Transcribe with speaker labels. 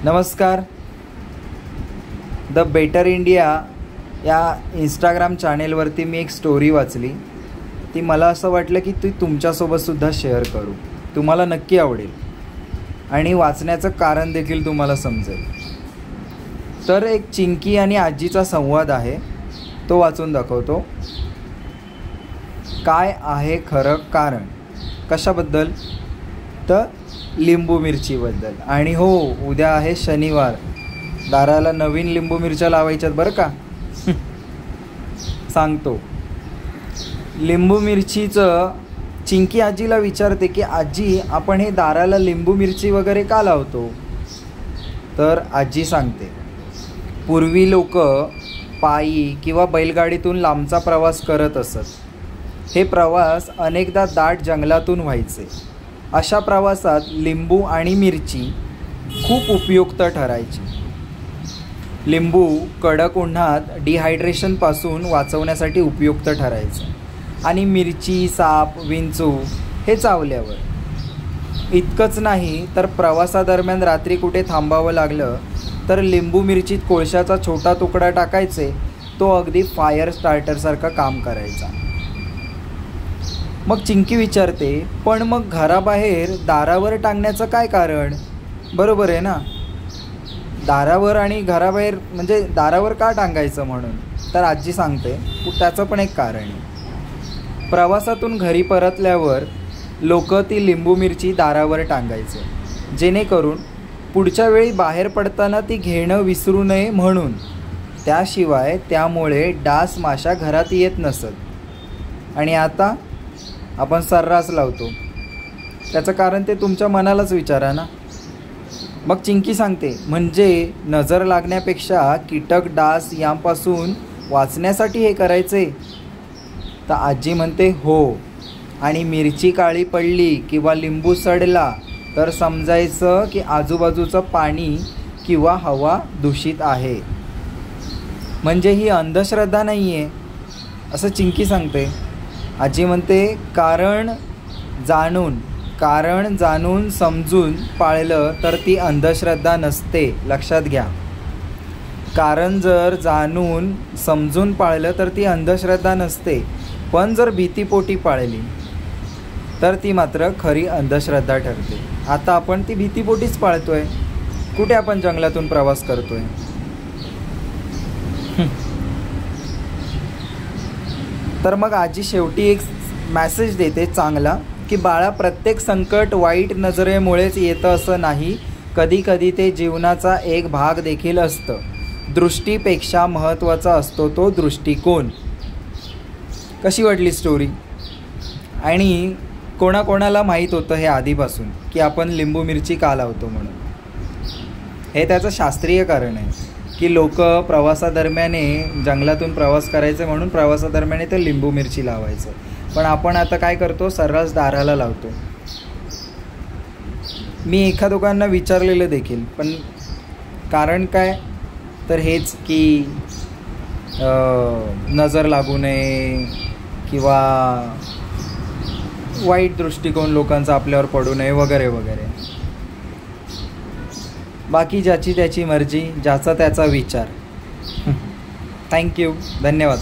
Speaker 1: नमस्कार. The better India या Instagram चॅनेलवरती मी एक स्टोरी वाचली. ती मला असं वाटलं की ती तुमच्यासोबतसुद्धा शेअर करू. तुम्हाला नक्की आवडेल आणि वाचण्याचं कारण देखील तुम्हाला समजेल. तर एक चिंकी आणि आजीचा संवाद आहे, तो वाचून दाखवतो. काय आहे खरं कारण? कशाबद्दल? तर लिंबू मिरचीबद्दल. आणि हो, उद्या आहे शनिवार. दाराला नवीन लिंबू मिरच्या लावायच्यात बरं का. सांगतो. लिंबू मिरचीचं चिंकी आजीला विचारते की आजी, आपण हे दाराला लिंबू मिरची वगैरे का लावतो? तर आजी सांगते, पूर्वी लोक पायी किंवा बैलगाडीतून लांबचा प्रवास करत असत. हे प्रवास अनेकदा दाट जंगलातून व्हायचे. अशा प्रवासात लिंबू आणि मिरची खूप उपयुक्त ठरायची. लिंबू कडक उन्हात डिहायड्रेशनपासून वाचवण्यासाठी उपयुक्त ठरायचं आणि मिरची साप विंचू हे चावल्यावर. इतकंच नाही तर प्रवासादरम्यान रात्री कुठे थांबावं लागलं तर लिंबू मिरचीत कोळशाचा छोटा तुकडा टाकायचे. तो अगदी फायर स्टार्टरसारखं काम करायचा. मग चिंकी विचारते, पण मग घराबाहेर दारावर टांगण्याचं काय कारण? बरोबर आहे ना, दारावर आणि घराबाहेर म्हणजे दारावर का टांगायचं म्हणून? तर आजी सांगते, त्याचं पण एक कारण आहे. प्रवासातून घरी परतल्यावर लोक ती लिंबू मिरची दारावर टांगायचे, जेणेकरून पुढच्या वेळी बाहेर पडताना ती घेणं विसरू नये म्हणून. त्याशिवाय त्यामुळे डास माशा घरात येत नसत. आणि आता आपण सर्रास लावतो. त्याचं कारण ते तुमच्या मनालाच विचारा ना. मग चिंकी सांगते, म्हणजे नजर लागण्यापेक्षा कीटक डास यांपासून वाचण्यासाठी हे करायचे? तर आजी म्हणते, हो. आणि मिरची काळी पडली किंवा लिंबू सडला तर समजायचं की आजूबाजूचं पाणी किंवा हवा दूषित आहे. म्हणजे ही अंधश्रद्धा नाही आहे, असं चिंकी सांगते. आजी म्हणते, कारण जाणून समजून पाळलं तर ती अंधश्रद्धा नसते. लक्षात घ्या. कारण जर जाणून समजून पाळलं तर ती अंधश्रद्धा नसते. पण जर भीतीपोटी पाळली तर ती मात्र खरी अंधश्रद्धा ठरते. आता आपण ती भीतीपोटीच पाळतोय. कुठे आपण जंगलातून प्रवास करतोय? तर मग आजी शेवटी एक मॅसेज देते चांगला, की बाळा, प्रत्येक संकट वाईट नजरेमुळेच येतं असं नाही. कधी कधी ते जीवनाचा एक भाग देखील असतं. दृष्टीपेक्षा महत्त्वाचा असतो तो दृष्टिकोन. कशी वाटली स्टोरी? आणि कोणाकोणाला माहीत होतं हे आधीपासून की आपण लिंबू मिरची का लावतो म्हणून? हे त्याचं शास्त्रीय कारण आहे की लोक प्रवासादरम्यान जंगलातून प्रवास करायचे म्हणून प्रवासादरम्यान ते लिंबू मिरची लावायचं. पण आपण आता काय करतो? सर्रास दाराला लावतो. मी एखादोकांना विचारलेलं देखील, पण कारण काय? तर हेच की नजर लागू नये किंवा वाईट दृष्टिकोन लोकांचा आपल्यावर पडू नये वगैरे वगैरे. बाकी ज्याची त्याची मर्जी, ज्याचा त्याचा विचार. थँक्यू. धन्यवाद.